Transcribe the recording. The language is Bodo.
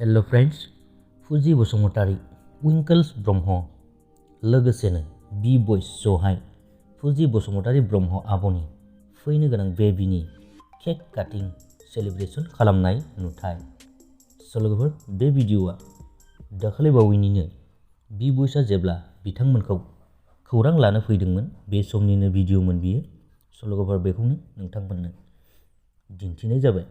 हेलो फ्रेंड्स, फुजि बसुमतारी, विंकल्स ब्रह्म, लोगोसेनो बboys जहाय फुजि बसुमतारी ब्रह्म आब'नि फैनो गोनां बेबिनि केक काटिं सेलिब्रेशन खालामनाय नुथाय। लोगोफोर, बे भिडिअ'आ दाखालि बावैनिनो bboysआ जेब्ला बिथांमोनखौ खौरां लानो फैदोंमोन बे समनिनो भिडिअ'मोन बियो। लोगोफोर, बेखौनो नोंथांमोननो दिन्थिनाय जाबाय।